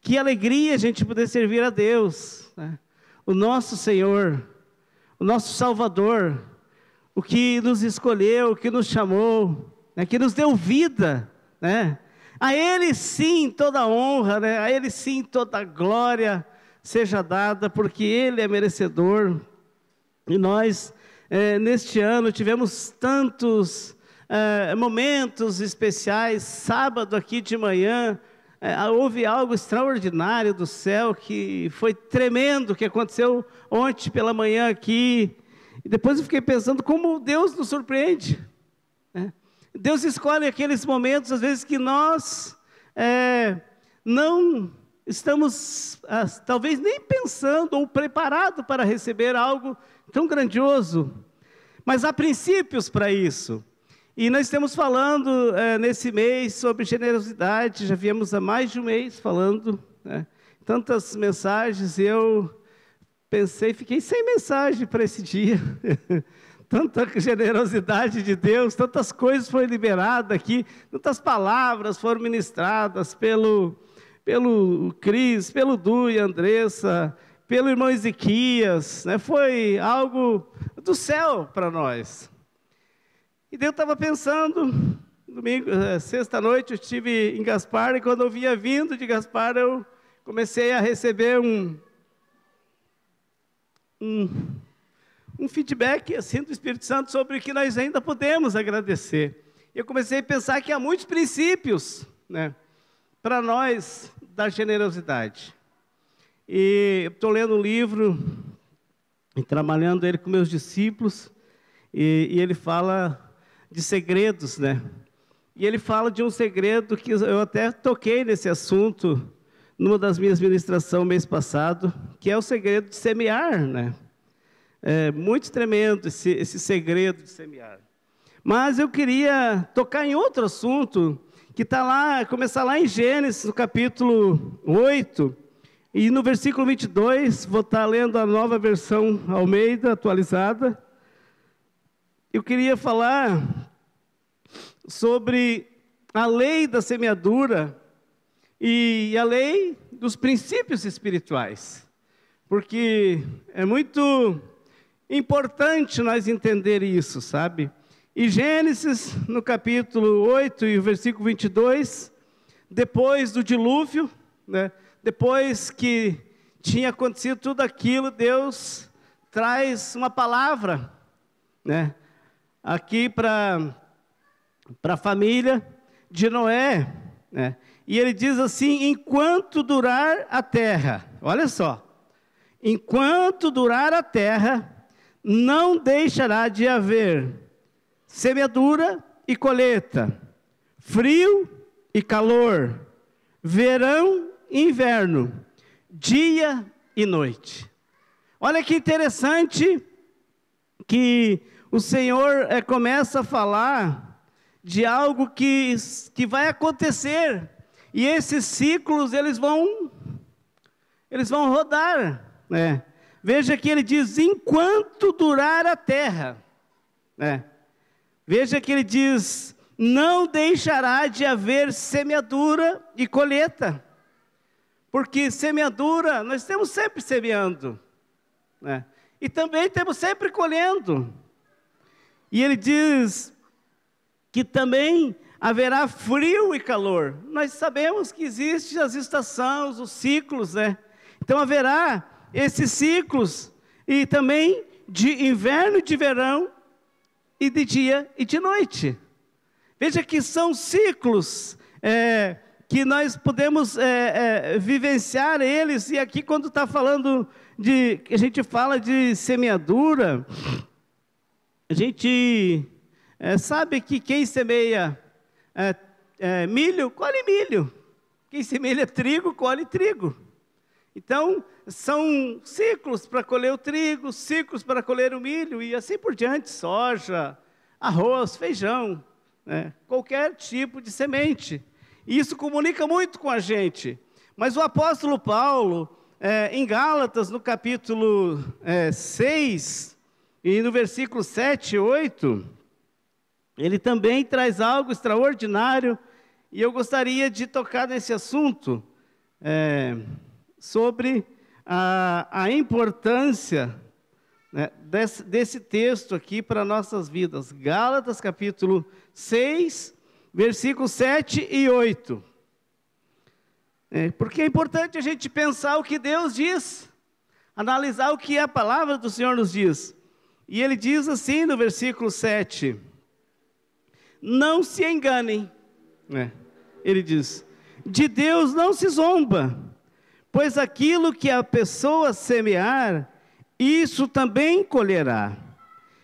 Que alegria a gente poder servir a Deus, né? O nosso Senhor, o nosso Salvador, o que nos escolheu, o que nos chamou, né? Que nos deu vida, né? A Ele sim toda a honra, né? A Ele sim toda a glória seja dada, porque Ele é merecedor. E nós, neste ano, tivemos tantos momentos especiais. Sábado aqui de manhã, houve algo extraordinário do céu, que foi tremendo, que aconteceu ontem pela manhã aqui. E depois eu fiquei pensando como Deus nos surpreende, né? Deus escolhe aqueles momentos, às vezes, que nós não estamos, talvez, nem pensando ou preparado para receber algo tão grandioso. Mas há princípios para isso. E nós estamos falando nesse mês sobre generosidade. Já viemos há mais de um mês falando, né? Tantas mensagens, eu pensei, fiquei sem mensagem para esse dia. Tanta generosidade de Deus, tantas coisas foram liberadas aqui, tantas palavras foram ministradas pelo Cris, pelo Du e Andressa, pelo irmão Ezequias, né? Foi algo do céu para nós. E Deus estava pensando, sexta-noite eu estive em Gaspar, e quando eu vinha vindo de Gaspar, eu comecei a receber um feedback assim do Espírito Santo sobre o que nós ainda podemos agradecer. Eu comecei a pensar que há muitos princípios, né, para nós da generosidade. E estou lendo um livro e trabalhando ele com meus discípulos, e ele fala de segredos, né? E ele fala de um segredo que eu até toquei nesse assunto numa das minhas ministrações mês passado, que é o segredo de semear, né? É muito tremendo esse segredo de semear. Mas eu queria tocar em outro assunto, que está lá, começar lá em Gênesis, no capítulo 8, e no versículo 22, vou estar lendo a nova versão Almeida, atualizada. Eu queria falar sobre a lei da semeadura e a lei dos princípios espirituais, porque é muito importante nós entender isso, sabe? E Gênesis, no capítulo 8 e o versículo 22, depois do dilúvio, né, depois que tinha acontecido tudo aquilo, Deus traz uma palavra, né, aqui para a família de Noé, né? E ele diz assim: enquanto durar a terra, olha só, enquanto durar a terra, não deixará de haver semeadura e colheita, frio e calor, verão e inverno, dia e noite. Olha que interessante que o Senhor começa a falar de algo que vai acontecer, e esses ciclos eles vão rodar, né? Veja que ele diz: enquanto durar a terra, né? Veja que ele diz: não deixará de haver semeadura e colheita, porque semeadura, nós estamos sempre semeando, né? E também temos sempre colhendo. E ele diz que também haverá frio e calor. Nós sabemos que existem as estações, os ciclos, né? Então haverá esses ciclos, e também de inverno e de verão, e de dia e de noite. Veja que são ciclos que nós podemos vivenciar eles. E aqui, quando está falando a gente fala de semeadura, a gente sabe que quem semeia milho, colhe milho. Quem semeia trigo, colhe trigo. Então, são ciclos para colher o trigo, ciclos para colher o milho, e assim por diante, soja, arroz, feijão, né? Qualquer tipo de semente. E isso comunica muito com a gente. Mas o apóstolo Paulo, em Gálatas, no capítulo 6, e no versículo 7 e 8, ele também traz algo extraordinário, e eu gostaria de tocar nesse assunto. sobre a importância, né, desse texto aqui para nossas vidas. Gálatas capítulo 6, versículos 7 e 8. Porque é importante a gente pensar o que Deus diz, analisar o que a palavra do Senhor nos diz. E ele diz assim no versículo 7, não se enganem, ele diz, de Deus não se zomba, pois aquilo que a pessoa semear, isso também colherá.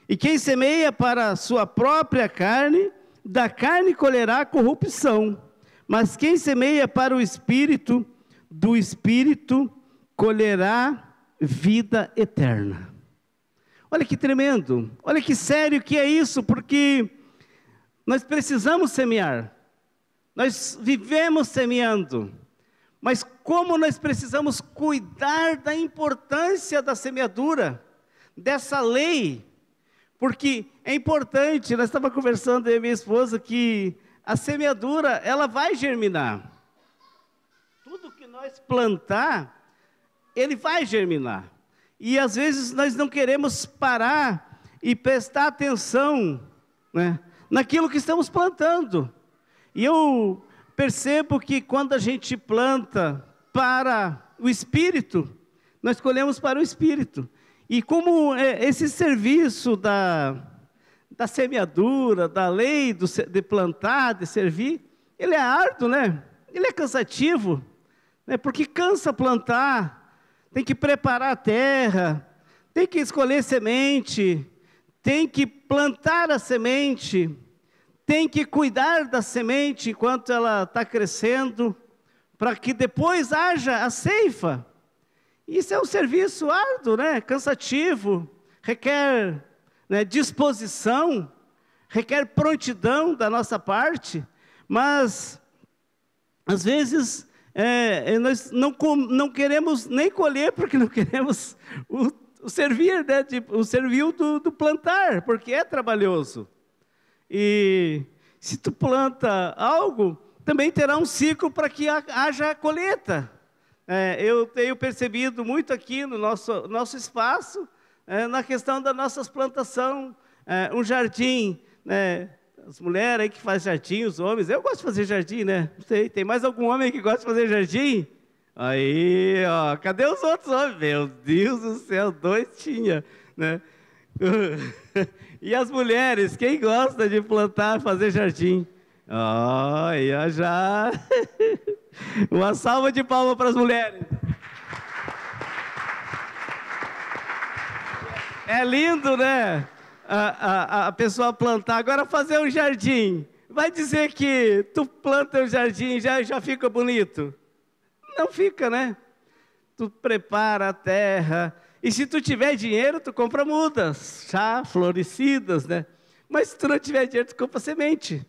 E quem semeia para a sua própria carne, da carne colherá corrupção. Mas quem semeia para o Espírito, do Espírito colherá vida eterna. Olha que tremendo, olha que sério que é isso, porque nós precisamos semear. Nós vivemos semeando. Mas como nós precisamos cuidar da importância da semeadura, dessa lei, porque é importante, nós estávamos conversando eu e minha esposa, que a semeadura, ela vai germinar. Tudo que nós plantar, ele vai germinar. E às vezes nós não queremos parar e prestar atenção, naquilo que estamos plantando. E eu percebo que quando a gente planta para o Espírito, nós colhemos para o Espírito. E como esse serviço da semeadura, da lei de plantar, de servir, ele é árduo, ele é cansativo, porque cansa plantar, tem que preparar a terra, tem que escolher semente, tem que plantar a semente, tem que cuidar da semente enquanto ela está crescendo, para que depois haja a ceifa. Isso é um serviço árduo, cansativo, requer disposição, requer prontidão da nossa parte, mas às vezes nós não queremos nem colher, porque não queremos o servir, o servil do plantar, porque é trabalhoso. E se tu planta algo, também terá um ciclo para que haja a colheita. Eu tenho percebido muito aqui no nosso espaço, na questão da nossa plantação, um jardim, as mulheres aí que fazem jardim, os homens, eu gosto de fazer jardim, não sei, tem mais algum homem que gosta de fazer jardim? Aí, ó, cadê os outros homens? Meu Deus do céu, 2 tinha, E as mulheres, quem gosta de plantar, fazer jardim? Olha, já. Uma salva de palmas para as mulheres. É lindo, a pessoa plantar. Agora fazer um jardim. Vai dizer que tu planta um jardim e já fica bonito? Não fica, Tu prepara a terra. E se tu tiver dinheiro, tu compra mudas, já florescidas, Mas se tu não tiver dinheiro, tu compra semente.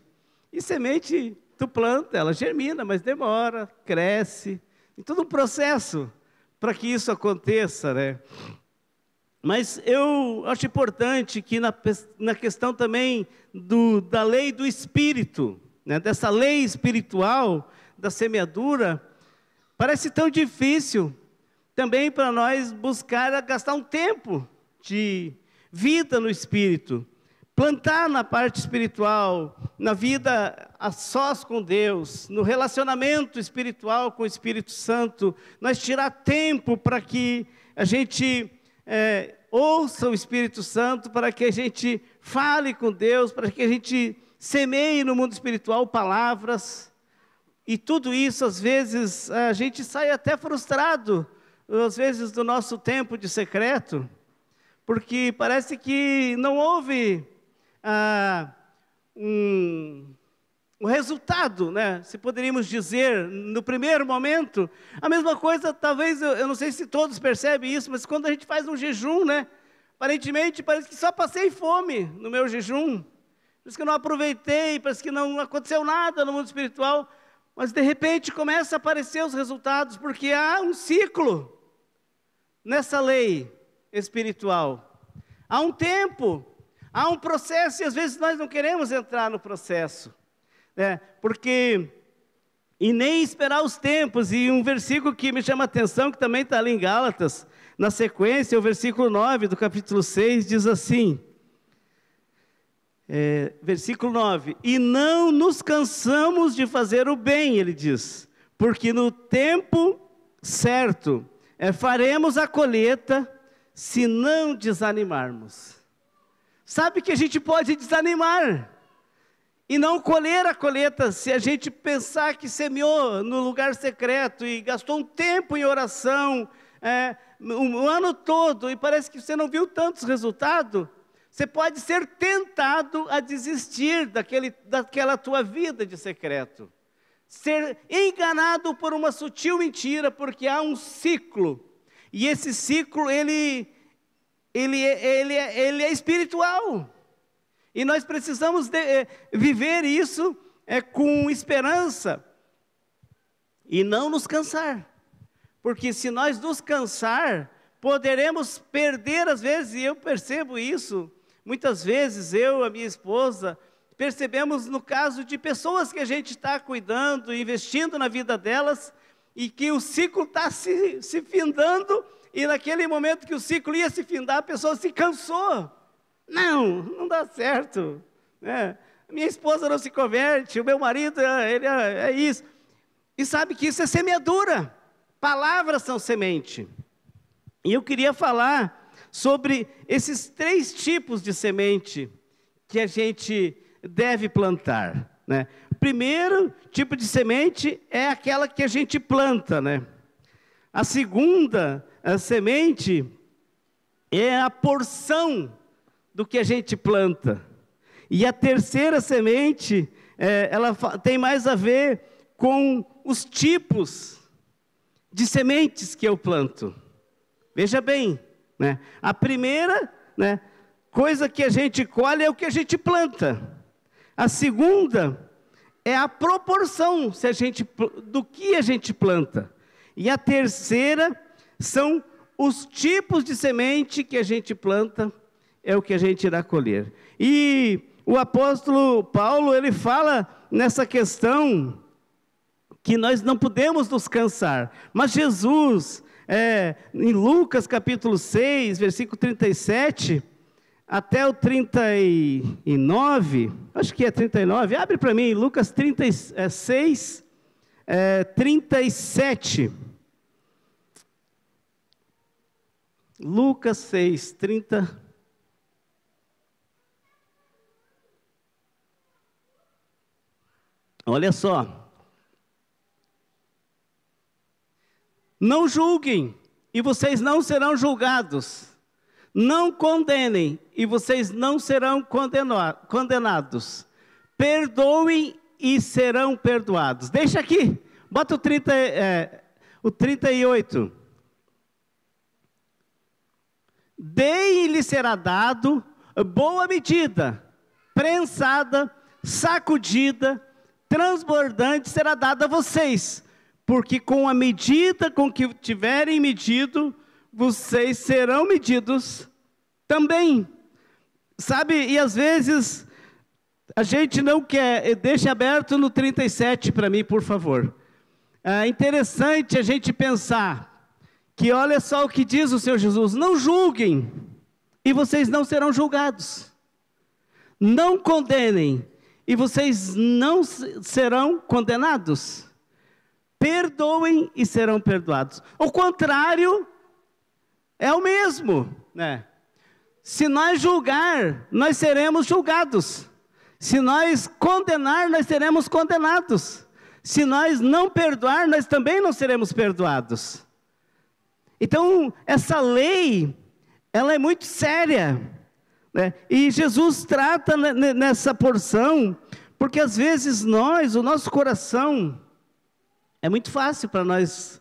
E semente, tu planta, ela germina, mas demora, cresce. Tem todo um processo para que isso aconteça, Mas eu acho importante que na questão também da lei do Espírito, dessa lei espiritual, da semeadura, parece tão difícil também para nós buscar gastar um tempo de vida no Espírito, plantar na parte espiritual, na vida a sós com Deus, no relacionamento espiritual com o Espírito Santo, nós tirar tempo para que a gente ouça o Espírito Santo, para que a gente fale com Deus, para que a gente semeie no mundo espiritual palavras, e tudo isso às vezes a gente sai até frustrado, às vezes do nosso tempo de secreto, porque parece que não houve um resultado, se poderíamos dizer, no primeiro momento. A mesma coisa, talvez, eu não sei se todos percebem isso, mas quando a gente faz um jejum, aparentemente parece que só passei fome no meu jejum, parece que eu não aproveitei, parece que não aconteceu nada no mundo espiritual, mas de repente começa a aparecer os resultados, porque há um ciclo nessa lei espiritual, há um tempo, há um processo, e às vezes nós não queremos entrar no processo, porque e nem esperar os tempos. E um versículo que me chama a atenção, que também está ali em Gálatas, na sequência, o versículo 9 do capítulo 6, diz assim, versículo 9, e não nos cansamos de fazer o bem, ele diz, porque no tempo certo faremos a colheita, se não desanimarmos. Sabe que a gente pode desanimar e não colher a colheita se a gente pensar que semeou no lugar secreto e gastou um tempo em oração, um ano todo, e parece que você não viu tantos resultados. Você pode ser tentado a desistir daquela tua vida de secreto, ser enganado por uma sutil mentira, porque há um ciclo, e esse ciclo ele é espiritual, e nós precisamos viver isso com esperança, e não nos cansar, porque se nós nos cansar, poderemos perder às vezes, e eu percebo isso, muitas vezes a minha esposa, percebemos no caso de pessoas que a gente está cuidando, investindo na vida delas, e que o ciclo está se findando, e naquele momento que o ciclo ia se findar, a pessoa se cansou. Não dá certo, né? Minha esposa não se converte, o meu marido, ele é isso. E sabe que isso é semeadura, palavras são semente. E eu queria falar sobre esses 3 tipos de semente que a gente deve plantar, né? O primeiro tipo de semente é aquela que a gente planta, né? A segunda semente é a porção do que a gente planta. E a terceira semente, ela tem mais a ver com os tipos de sementes que eu planto. Veja bem, né? A primeira, né, coisa que a gente colhe é o que a gente planta. A segunda é a proporção do que a gente planta. E a terceira são os tipos de semente que a gente planta, é o que a gente irá colher. E o apóstolo Paulo, ele fala nessa questão que nós não podemos nos cansar. Mas Jesus, em Lucas capítulo 6, versículo 37, até o 39, acho que é 39, abre para mim, Lucas 36, 37. Lucas 6, 30. Olha só. Não julguem, e vocês não serão julgados. Não condenem, e vocês não serão condenados. Perdoem e serão perdoados. Deixa aqui, bota o 38. Deem-lhe será dado boa medida, prensada, sacudida, transbordante será dada a vocês, porque com a medida com que tiverem medido, vocês serão medidos também. Sabe, e às vezes a gente não quer, deixa aberto no 37 para mim, por favor. É interessante a gente pensar que olha só o que diz o Senhor Jesus: não julguem, e vocês não serão julgados. Não condenem, e vocês não serão condenados. Perdoem e serão perdoados. O contrário é o mesmo, né? Se nós julgar, nós seremos julgados. Se nós condenar, nós seremos condenados. Se nós não perdoar, nós também não seremos perdoados. Então, essa lei, ela é muito séria, né? E Jesus trata nessa porção, porque às vezes o nosso coração, é muito fácil para nós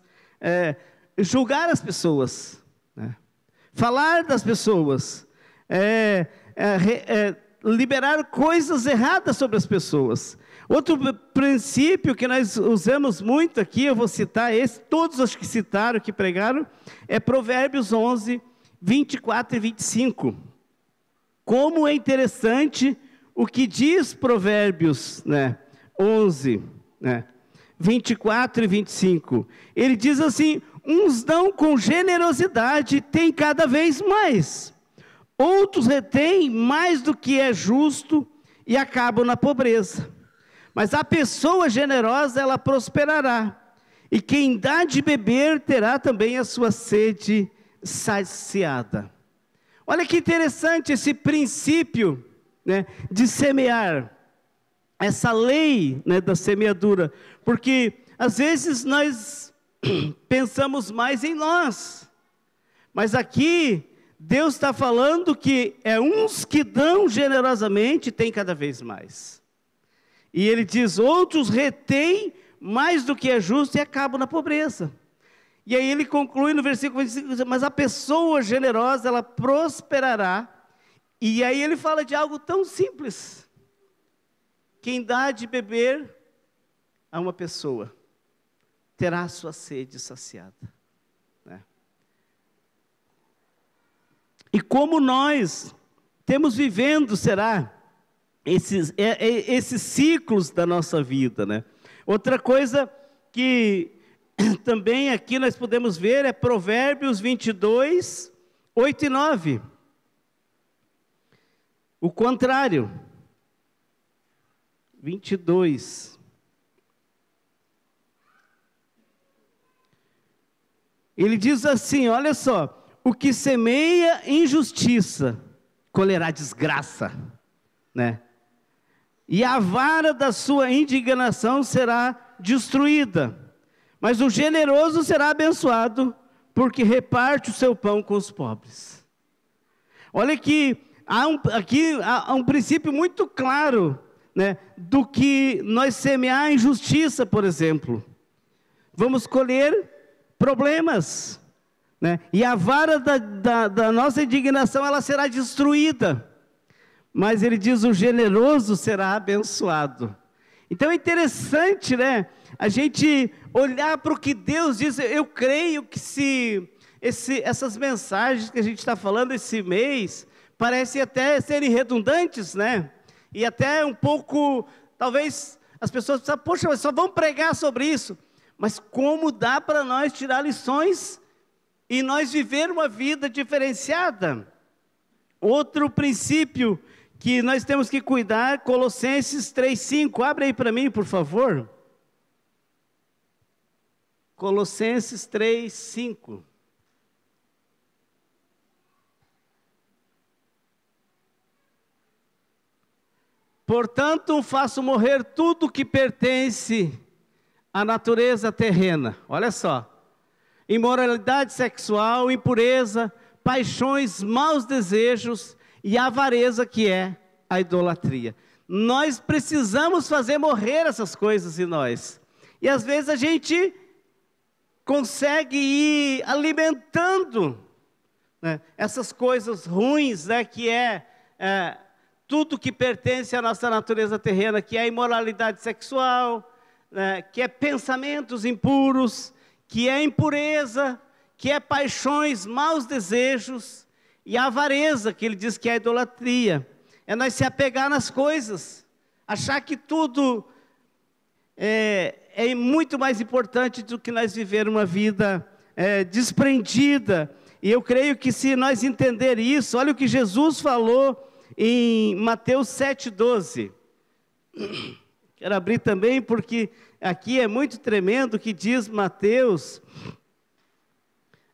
julgar as pessoas, né? Falar das pessoas, liberar coisas erradas sobre as pessoas. Outro princípio que nós usamos muito aqui, eu vou citar todos os que citaram, que pregaram, é Provérbios 11, 24 e 25. Como é interessante o que diz Provérbios, né, 11, né, 24 e 25. Ele diz assim: uns dão com generosidade, têm cada vez mais. Outros retêm mais do que é justo e acabam na pobreza. Mas a pessoa generosa, ela prosperará. E quem dá de beber terá também a sua sede saciada. Olha que interessante esse princípio, né, de semear. Essa lei, né, da semeadura. Porque às vezes nós pensamos mais em nós. Mas aqui Deus está falando que é uns que dão generosamente, tem cada vez mais. E ele diz, outros retêm mais do que é justo e acabam na pobreza. E aí ele conclui no versículo 25, mas a pessoa generosa, ela prosperará. E aí ele fala de algo tão simples. Quem dá de beber a uma pessoa, terá a sua sede saciada. E como nós temos vivendo, será, esses ciclos da nossa vida, né? Outra coisa que também aqui nós podemos ver é Provérbios 22, 8 e 9. O contrário. 22. Ele diz assim, olha só. O que semeia injustiça, colherá desgraça, né? E a vara da sua indignação será destruída. Mas o generoso será abençoado, porque reparte o seu pão com os pobres. Olha que aqui há um princípio muito claro, né, do que nós semear injustiça, por exemplo. Vamos colher problemas. Né? E a vara da nossa indignação, ela será destruída. Mas ele diz, o generoso será abençoado. Então é interessante, né, a gente olhar para o que Deus diz. Eu creio que essas mensagens que a gente está falando esse mês, parecem até serem redundantes, né? E até um pouco, talvez as pessoas pensam, poxa, mas só vamos pregar sobre isso. Mas como dá para nós tirar lições e nós viver uma vida diferenciada? Outro princípio que nós temos que cuidar, Colossenses 3,5, abre aí para mim, por favor. Colossenses 3,5. Portanto, faço morrer tudo que pertence à natureza terrena. Olha só. Imoralidade sexual, impureza, paixões, maus desejos e avareza, que é a idolatria. Nós precisamos fazer morrer essas coisas em nós. E às vezes a gente consegue ir alimentando, né, essas coisas ruins, né, que tudo que pertence à nossa natureza terrena, que é a imoralidade sexual, né, que é pensamentos impuros, que é impureza, que é paixões, maus desejos, e a avareza, que ele diz que é a idolatria. É nós se apegar nas coisas, achar que tudo é muito mais importante do que nós viver uma vida desprendida. E eu creio que se nós entender isso, olha o que Jesus falou em Mateus 7,12. Quero abrir também porque aqui é muito tremendo o que diz Mateus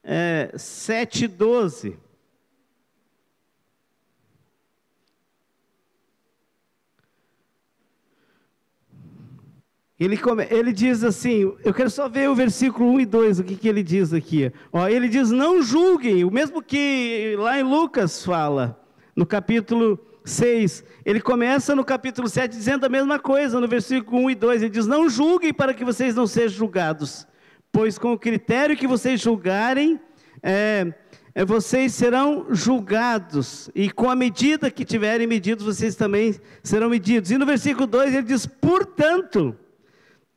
7,12. Ele diz assim, eu quero só ver o versículo 1 e 2, o que ele diz aqui. Ó, ele diz, não julguem, o mesmo que lá em Lucas fala, no capítulo 6. Ele começa no capítulo 7 dizendo a mesma coisa, no versículo 1 e 2. Ele diz, não julguem para que vocês não sejam julgados, pois com o critério que vocês julgarem, vocês serão julgados, e com a medida que tiverem medidos, vocês também serão medidos. E no versículo 2 ele diz, portanto,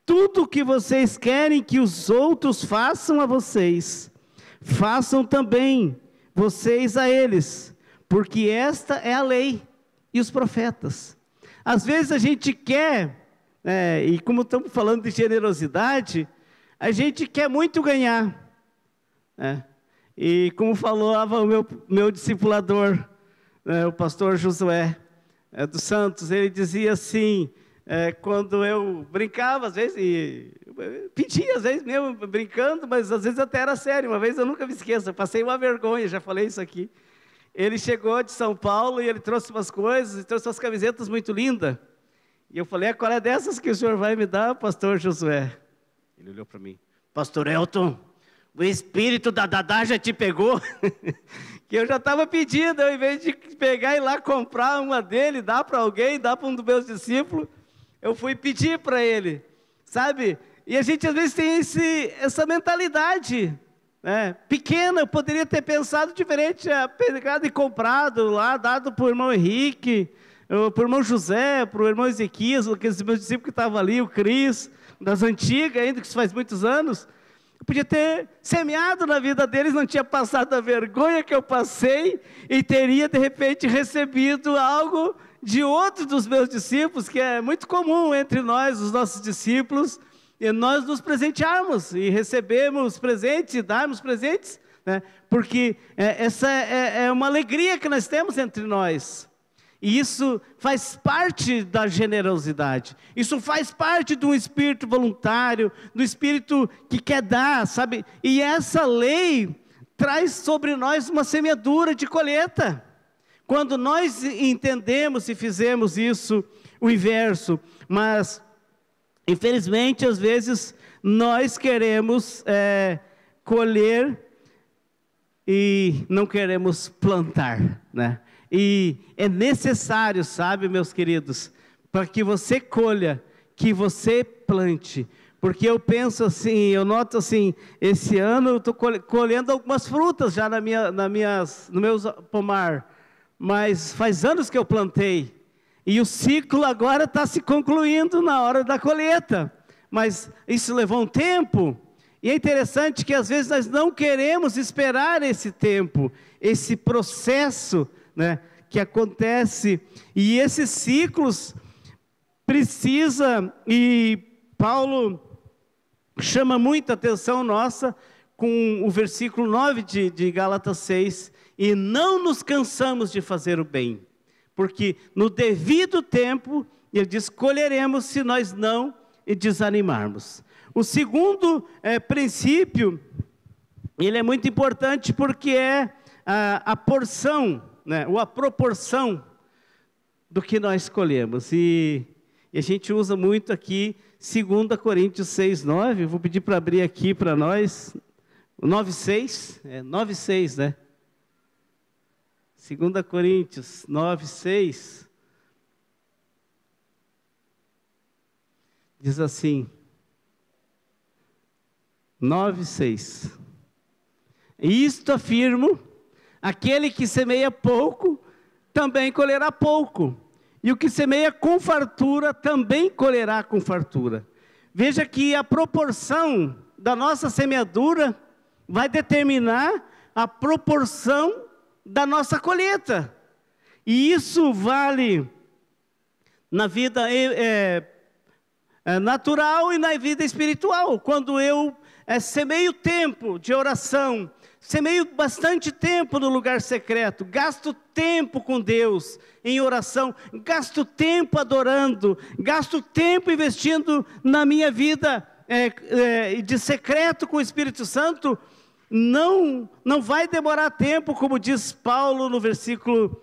tudo que vocês querem que os outros façam a vocês, façam também vocês a eles, porque esta é a lei e os profetas. Às vezes a gente quer e como estamos falando de generosidade, a gente quer muito ganhar. E como falava o meu discipulador, o pastor Josué dos Santos, ele dizia assim, quando eu brincava, às vezes, e pedia, às vezes mesmo, brincando, mas às vezes até era sério. Uma vez eu nunca me esqueço, eu passei uma vergonha, já falei isso aqui. Ele chegou de São Paulo e ele trouxe umas coisas, trouxe umas camisetas muito lindas. E eu falei, qual é dessas que o senhor vai me dar, pastor Josué? Ele olhou para mim, pastor Elton, o espírito da Dadá já te pegou? Que eu já estava pedindo, ao invés de pegar e ir lá comprar uma dele, dar para alguém, dar para um dos meus discípulos, eu fui pedir para ele, sabe? E a gente às vezes tem essa mentalidade, pequena. Eu poderia ter pensado diferente, pegado e comprado lá, dado para o irmão Henrique, para o irmão José, para o irmão Ezequias, aqueles meus discípulos que estavam ali, o Cris, das antigas ainda, que isso faz muitos anos. Eu podia ter semeado na vida deles, não tinha passado a vergonha que eu passei e teria, de repente, recebido algo de outro dos meus discípulos, que é muito comum entre nós, os nossos discípulos, e nós nos presentearmos e recebemos presentes e darmos presentes, porque essa é uma alegria que nós temos entre nós. E isso faz parte da generosidade. Isso faz parte de um espírito voluntário, do espírito que quer dar, sabe? E essa lei traz sobre nós uma semeadura de colheita. Quando nós entendemos e fizemos isso, o inverso. Mas, infelizmente, às vezes, nós queremos colher e não queremos plantar, E é necessário, sabe, meus queridos, para que você colha, que você plante. Porque eu penso assim, eu noto assim, esse ano eu estou colhendo algumas frutas já no meu pomar, mas faz anos que eu plantei. E o ciclo agora está se concluindo na hora da colheita. Mas isso levou um tempo. E é interessante que às vezes nós não queremos esperar esse tempo, esse processo, que acontece, e esses ciclos precisa, e Paulo chama muita atenção nossa com o versículo 9 de Gálatas 6, e não nos cansamos de fazer o bem, porque no devido tempo, ele diz, colheremos se nós não desanimarmos. O segundo princípio, ele é muito importante porque é a porção, ou a proporção do que nós escolhemos. E a gente usa muito aqui 2 Coríntios 6, 9. Eu vou pedir para abrir aqui para nós. 9, 6. 9, 6, 2 Coríntios 9, 6. Diz assim. 9, 6. Isto afirmo, aquele que semeia pouco, também colherá pouco. E o que semeia com fartura, também colherá com fartura. Veja que a proporção da nossa semeadura vai determinar a proporção da nossa colheita. E isso vale na vida natural e na vida espiritual. Quando eu semeio tempo de oração, semeio bastante tempo no lugar secreto, gasto tempo com Deus em oração, gasto tempo adorando, gasto tempo investindo na minha vida de secreto com o Espírito Santo, não vai demorar tempo, como diz Paulo no versículo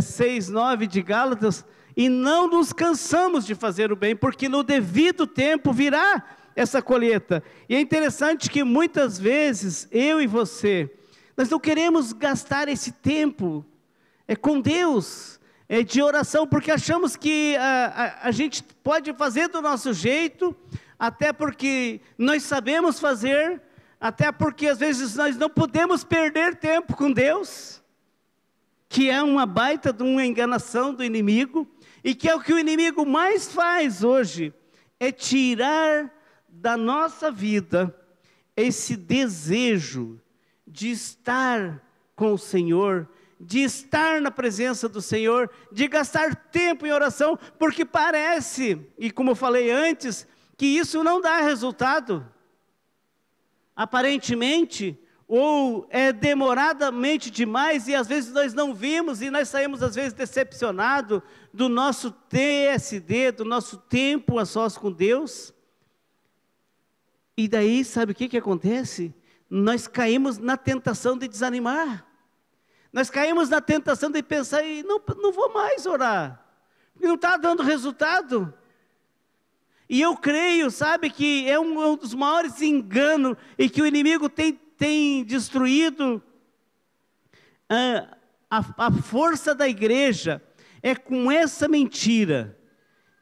6, 9 de Gálatas, e não nos cansamos de fazer o bem, porque no devido tempo virá essa colheita. E é interessante que muitas vezes, eu e você, nós não queremos gastar esse tempo com Deus, de oração, porque achamos que a gente pode fazer do nosso jeito, até porque nós sabemos fazer, até porque às vezes nós não podemos perder tempo com Deus, que é uma baita de uma enganação do inimigo, e que é o que o inimigo mais faz hoje, é tirar da nossa vida esse desejo de estar com o Senhor, de estar na presença do Senhor, de gastar tempo em oração, porque parece, e como eu falei antes, que isso não dá resultado. Aparentemente, ou é demoradamente demais, e às vezes nós não vimos, e nós saímos às vezes decepcionados do nosso TSD, do nosso tempo a sós com Deus. E daí, sabe o que acontece? Nós caímos na tentação de desanimar. Nós caímos na tentação de pensar, e não vou mais orar, porque não está dando resultado. E eu creio, sabe, que é um dos maiores enganos, e que o inimigo tem destruído a força da igreja, é com essa mentira,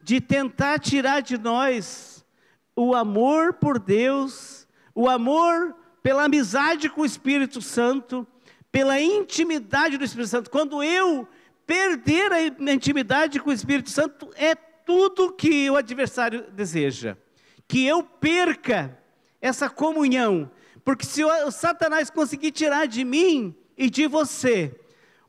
de tentar tirar de nós o amor por Deus, o amor pela amizade com o Espírito Santo, pela intimidade do Espírito Santo. Quando eu perder a intimidade com o Espírito Santo, é tudo que o adversário deseja, que eu perca essa comunhão, porque se o Satanás conseguir tirar de mim e de você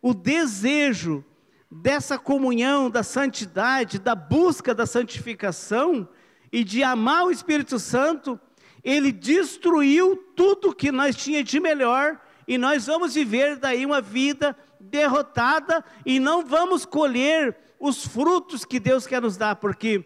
o desejo dessa comunhão, da santidade, da busca da santificação e de amar o Espírito Santo, ele destruiu tudo que nós tínhamos de melhor, e nós vamos viver daí uma vida derrotada, e não vamos colher os frutos que Deus quer nos dar, porque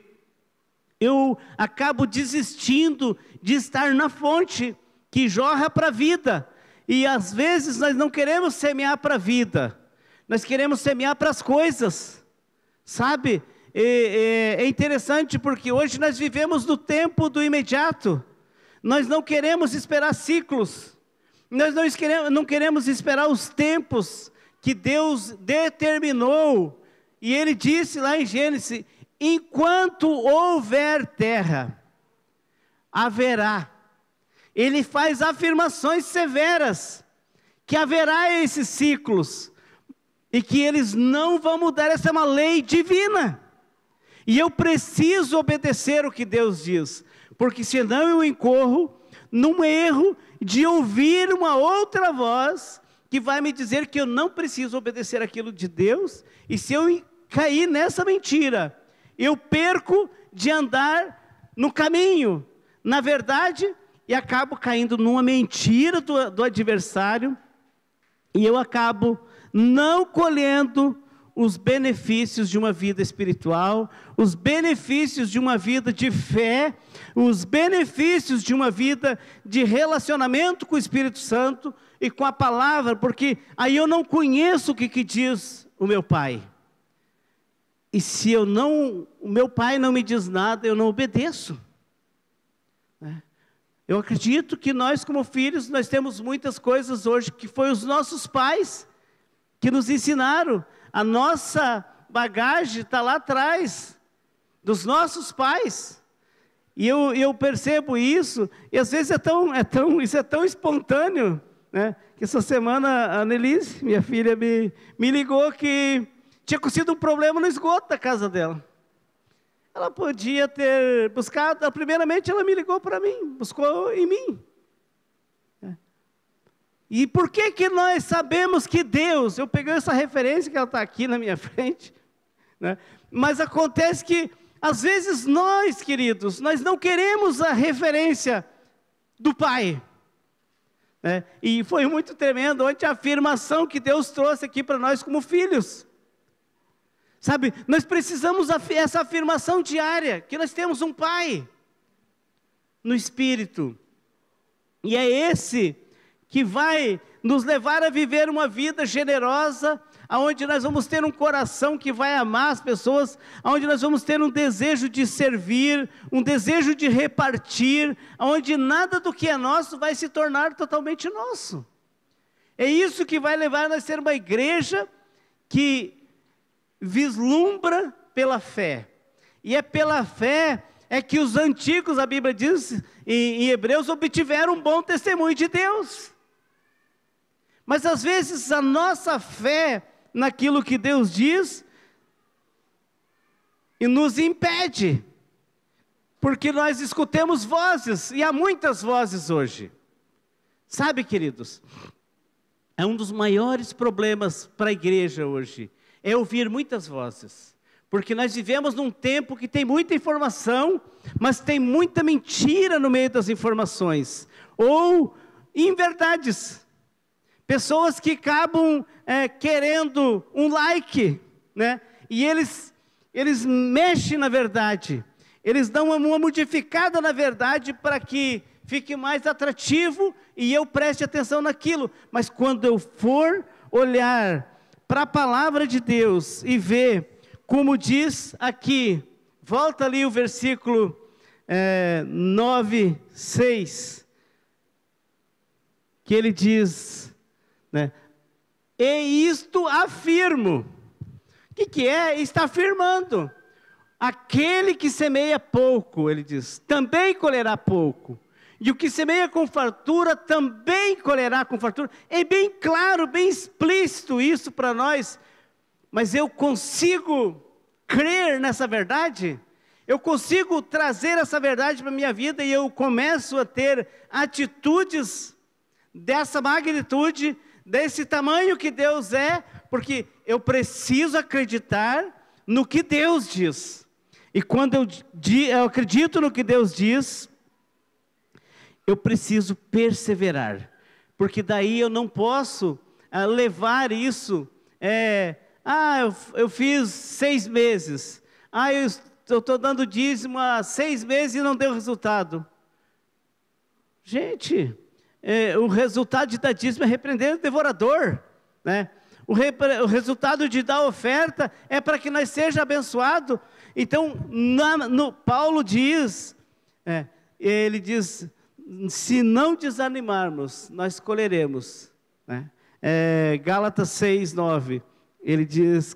eu acabo desistindo de estar na fonte que jorra para a vida, e às vezes nós não queremos semear para a vida, nós queremos semear para as coisas, sabe? É interessante porque hoje nós vivemos no tempo do imediato, nós não queremos esperar ciclos, nós não queremos esperar os tempos que Deus determinou, e Ele disse lá em Gênesis, enquanto houver terra, haverá. Ele faz afirmações severas, que haverá esses ciclos, e que eles não vão mudar. Essa é uma lei divina, e eu preciso obedecer o que Deus diz, porque senão eu incorro num erro de ouvir uma outra voz, que vai me dizer que eu não preciso obedecer aquilo de Deus, e se eu cair nessa mentira, eu perco de andar no caminho, na verdade, e acabo caindo numa mentira do adversário, e eu acabo não colhendo os benefícios de uma vida espiritual, os benefícios de uma vida de fé, os benefícios de uma vida de relacionamento com o Espírito Santo e com a palavra, porque aí eu não conheço o que diz o meu Pai. E se o meu Pai não me diz nada, eu não obedeço. Eu acredito que nós como filhos, nós temos muitas coisas hoje que foi os nossos pais que nos ensinaram. A nossa bagagem está lá atrás, dos nossos pais. E eu percebo isso, e às vezes isso é tão espontâneo, né? Que essa semana a Nelise, minha filha, me ligou que tinha acontecido um problema no esgoto da casa dela. Ela podia ter buscado, primeiramente ela me ligou para mim, buscou em mim. E por que nós sabemos que Deus, eu peguei essa referência que ela está aqui na minha frente, né? Mas acontece que, às vezes nós, queridos, nós não queremos a referência do Pai, né? E foi muito tremendo ontem a afirmação que Deus trouxe aqui para nós como filhos. Sabe, nós precisamos essa afirmação diária, que nós temos um Pai no Espírito, e é esse que vai nos levar a viver uma vida generosa, onde nós vamos ter um coração que vai amar as pessoas, onde nós vamos ter um desejo de servir, um desejo de repartir, onde nada do que é nosso vai se tornar totalmente nosso. É isso que vai levar a nós ser uma igreja que vislumbra pela fé, e é pela fé que os antigos, a Bíblia diz em Hebreus, obtiveram um bom testemunho de Deus. Mas às vezes a nossa fé naquilo que Deus diz e nos impede, porque nós escutamos vozes, e há muitas vozes hoje. Sabe, queridos, é um dos maiores problemas para a igreja hoje, é ouvir muitas vozes. Porque nós vivemos num tempo que tem muita informação, mas tem muita mentira no meio das informações. Ou inverdades. Pessoas que acabam querendo um like, né? E eles mexem na verdade. Eles dão uma modificada na verdade para que fique mais atrativo e eu preste atenção naquilo. Mas quando eu for olhar para a palavra de Deus e ver, como diz aqui, volta ali o versículo 9, 6, que ele diz, né, e isto afirmo. O que é? Está afirmando. Aquele que semeia pouco, ele diz, também colherá pouco. E o que semeia com fartura, também colherá com fartura. É bem claro, bem explícito isso para nós. Mas eu consigo crer nessa verdade? Eu consigo trazer essa verdade para a minha vida e eu começo a ter atitudes dessa magnitude, desse tamanho que Deus é, porque eu preciso acreditar no que Deus diz. E quando eu acredito no que Deus diz, eu preciso perseverar, porque daí eu não posso levar isso, eu fiz 6 meses, eu estou dando dízimo há 6 meses e não deu resultado. Gente, o resultado de dar dízimo é repreender o devorador, né? O resultado de dar oferta é para que nós seja abençoado. Então, Paulo diz, ele diz, se não desanimarmos, nós colheremos, né? Gálatas 6, 9, ele diz,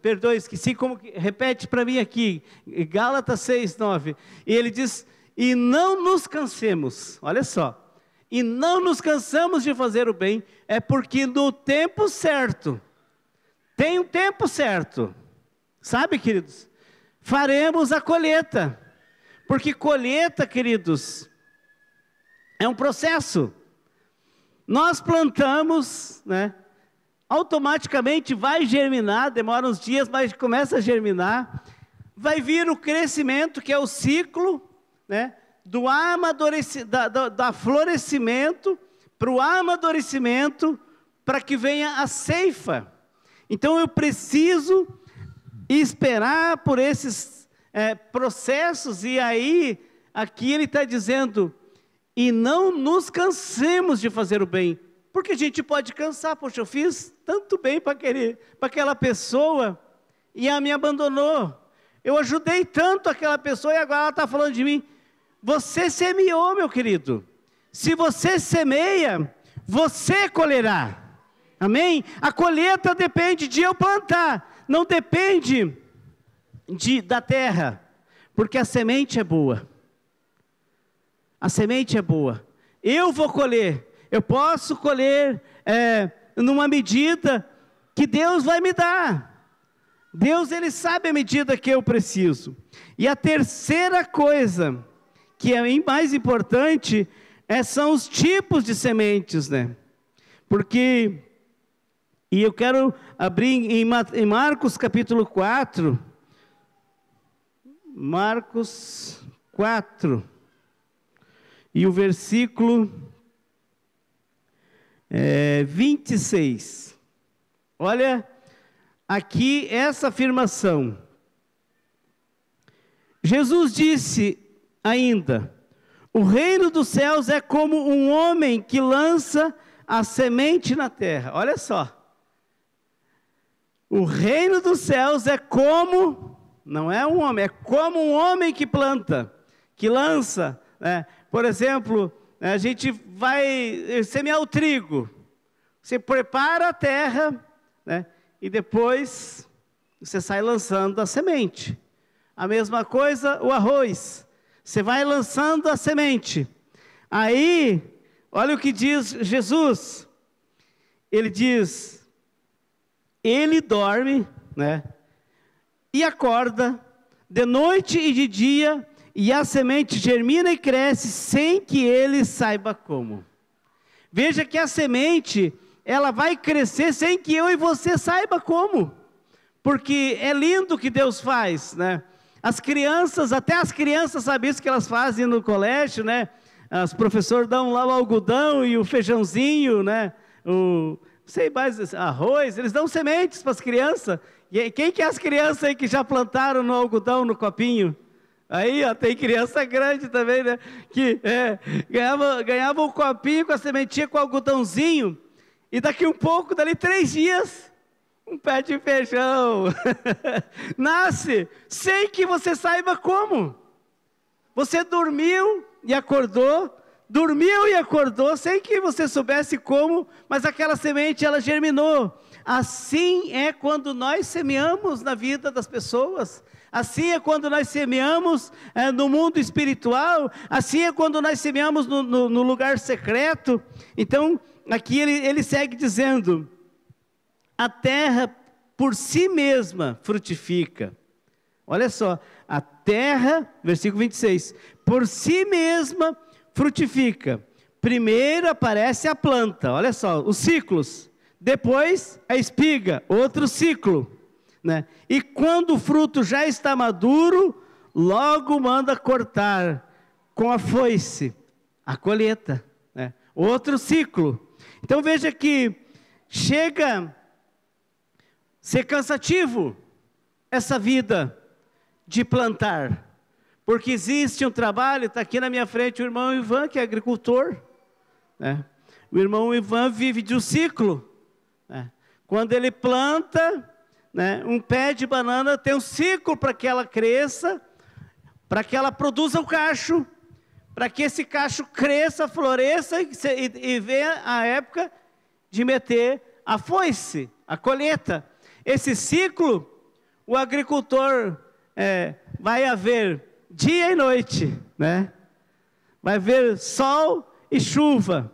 perdoe, esqueci como, repete para mim aqui, Gálatas 6, 9, e ele diz, e não nos cansemos, olha só, e não nos cansamos de fazer o bem, é porque no tempo certo, tem um tempo certo, sabe, queridos, faremos a colheita, porque colheita, queridos, é um processo. Nós plantamos, né? Automaticamente vai germinar, demora uns dias, mas começa a germinar. Vai vir o crescimento, que é o ciclo, né? Do florescimento para o amadurecimento, para que venha a ceifa. Então eu preciso esperar por esses processos, e aí, aqui ele está dizendo, e não nos cansemos de fazer o bem, porque a gente pode cansar. Poxa, eu fiz tanto bem para aquela pessoa, e ela me abandonou, eu ajudei tanto aquela pessoa, e agora ela está falando de mim. Você semeou, meu querido, se você semeia, você colherá, amém? A colheita depende de eu plantar, não depende da terra, porque a semente é boa. A semente é boa. Eu vou colher. Eu posso colher numa medida que Deus vai me dar. Deus, Ele sabe a medida que eu preciso. E a terceira coisa, que é mais importante, são os tipos de sementes, né? Porque, e eu quero abrir em Marcos capítulo 4, Marcos 4, e o versículo 26. Olha aqui essa afirmação. Jesus disse ainda, o reino dos céus é como um homem que lança a semente na terra. Olha só. O reino dos céus é como, não é um homem, é como um homem que planta, que lança, né? Por exemplo, a gente vai semear o trigo, você prepara a terra, né? E depois você sai lançando a semente. A mesma coisa o arroz, você vai lançando a semente. Aí, olha o que diz Jesus, ele diz, ele dorme, né? E acorda, de noite e de dia, e a semente germina e cresce sem que ele saiba como. Veja que a semente, ela vai crescer sem que eu e você saiba como. Porque é lindo o que Deus faz, né? As crianças, até as crianças sabem isso que elas fazem no colégio, né? Os professores dão lá o algodão e o feijãozinho, né? Não sei mais, arroz, eles dão sementes para as crianças. E quem que é as crianças aí que já plantaram no algodão, no copinho? Aí, ó, tem criança grande também, né? Que ganhava um copinho com a sementinha, com o algodãozinho, e daqui um pouco, dali 3 dias, um pé de feijão nasce, sem que você saiba como. Você dormiu e acordou, sem que você soubesse como, mas aquela semente, ela germinou. Assim é quando nós semeamos na vida das pessoas. Assim é quando nós semeamos no mundo espiritual. Assim é quando nós semeamos no lugar secreto. Então, aqui ele segue dizendo: a terra por si mesma frutifica. Olha só, a terra, versículo 26, por si mesma frutifica. Primeiro aparece a planta, olha só, os ciclos. Depois a espiga, outro ciclo, né? E quando o fruto já está maduro, logo manda cortar com a foice, a colheita, né? Outro ciclo. Então veja que chega a ser cansativo essa vida de plantar, porque existe um trabalho. Está aqui na minha frente o irmão Ivan, que é agricultor, né? O irmão Ivan vive de um ciclo. Quando ele planta, né, um pé de banana, tem um ciclo para que ela cresça, para que ela produza o cacho, para que esse cacho cresça, floresça e venha a época de meter a foice, a colheita. Esse ciclo, o agricultor vai haver dia e noite, né? Vai haver sol e chuva,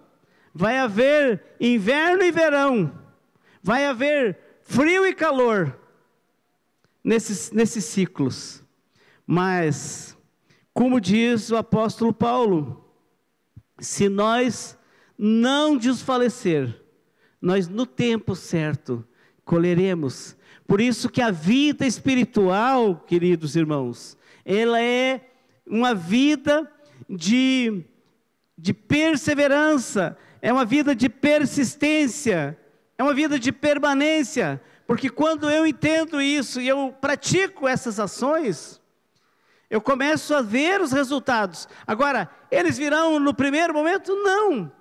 vai haver inverno e verão, vai haver frio e calor nesses ciclos. Mas, como diz o apóstolo Paulo, se nós não desfalecer, nós no tempo certo colheremos. Por isso que a vida espiritual, queridos irmãos, ela é uma vida de perseverança, é uma vida de persistência, é uma vida de permanência, porque quando eu entendo isso e eu pratico essas ações, eu começo a ver os resultados. Agora, eles virão no primeiro momento? Não.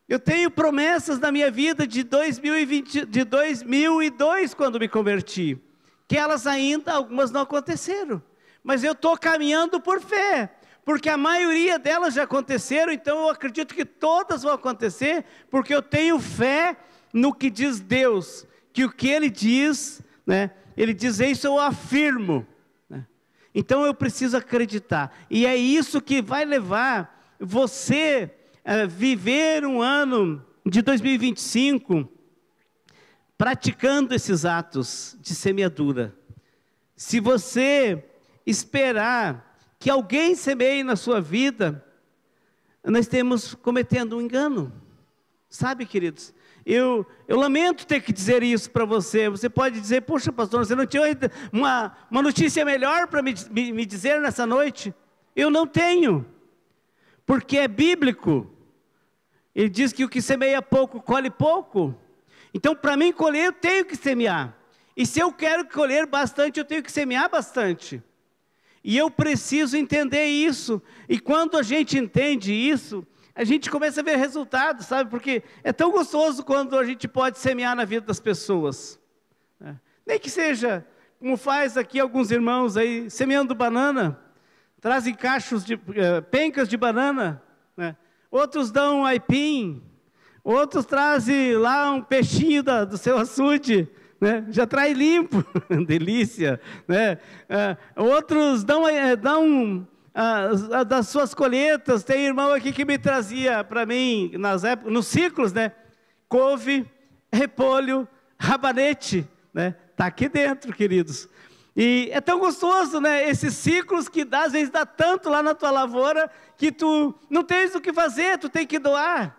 Eu tenho promessas na minha vida de 2002, quando me converti, que elas ainda, algumas não aconteceram, mas eu estou caminhando por fé, porque a maioria delas já aconteceram. Então eu acredito que todas vão acontecer, porque eu tenho fé no que diz Deus, que o que Ele diz, né, Ele diz: isso eu afirmo, né? Então eu preciso acreditar, e é isso que vai levar você a viver um ano de 2025, praticando esses atos de semeadura. Se você esperar que alguém semeie na sua vida, nós estamos cometendo um engano. Sabe, queridos, eu lamento ter que dizer isso para você. Você pode dizer: poxa, pastor, você não tinha uma notícia melhor para me dizer nessa noite? Eu não tenho, porque é bíblico. Ele diz que o que semeia pouco, colhe pouco. Então, para mim colher, eu tenho que semear. E se eu quero colher bastante, eu tenho que semear bastante. E eu preciso entender isso. E quando a gente entende isso, a gente começa a ver resultados, sabe? Porque é tão gostoso quando a gente pode semear na vida das pessoas, né? Nem que seja, como faz aqui alguns irmãos aí, semeando banana, trazem cachos de pencas de banana, né? Outros dão um aipim, outros trazem lá um peixinho do seu açude, né? Já traz limpo, delícia, né? Outros dão das suas colheitas. Tem irmão aqui que me trazia para mim, nos ciclos, né? Couve, repolho, rabanete, né? Está aqui dentro, queridos. E é tão gostoso, né? Esses ciclos que às vezes dá tanto lá na tua lavoura, que tu não tens o que fazer, tu tem que doar.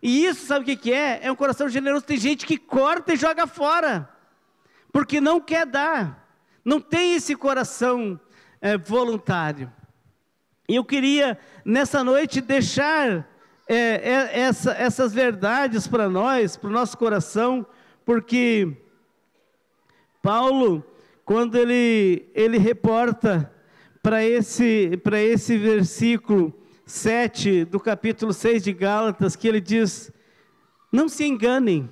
E isso, sabe o que é? É um coração generoso. Tem gente que corta e joga fora, porque não quer dar, não tem esse coração voluntário. E eu queria, nessa noite, deixar essas verdades para nós, para o nosso coração, porque Paulo, quando ele reporta para esse versículo 7 do capítulo 6 de Gálatas, que ele diz: não se enganem.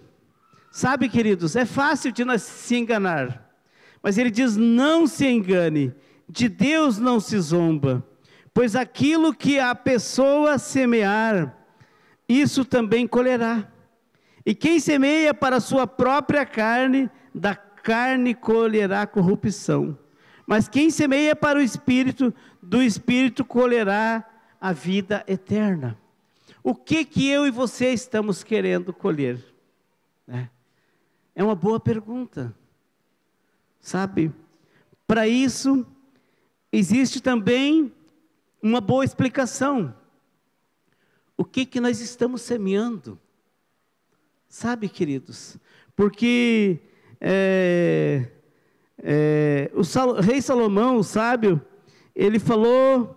Sabe, queridos, é fácil de nós se enganar, mas ele diz: não se engane, de Deus não se zomba, pois aquilo que a pessoa semear, isso também colherá. E quem semeia para a sua própria carne, da carne colherá corrupção. Mas quem semeia para o Espírito, do Espírito colherá a vida eterna. O que eu e você estamos querendo colher? É uma boa pergunta. Sabe? Para isso, existe também uma boa explicação. O que nós estamos semeando? Sabe, queridos? Porque o rei Salomão, o sábio, ele falou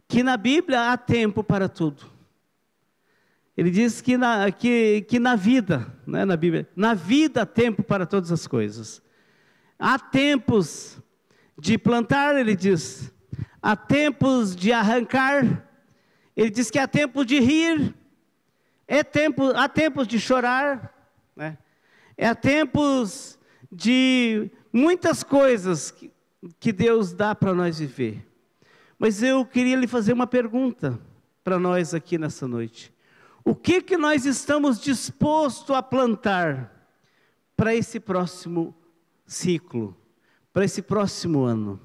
que na Bíblia há tempo para tudo. Ele diz que na vida, não é na Bíblia, na vida há tempo para todas as coisas. Há tempos de plantar, ele diz. Há tempos de arrancar. Ele diz que há tempo de rir. Há tempos de chorar. Há tempos de muitas coisas que Deus dá para nós viver. Mas eu queria lhe fazer uma pergunta para nós aqui nessa noite. O que nós estamos dispostos a plantar para esse próximo ciclo, para esse próximo ano?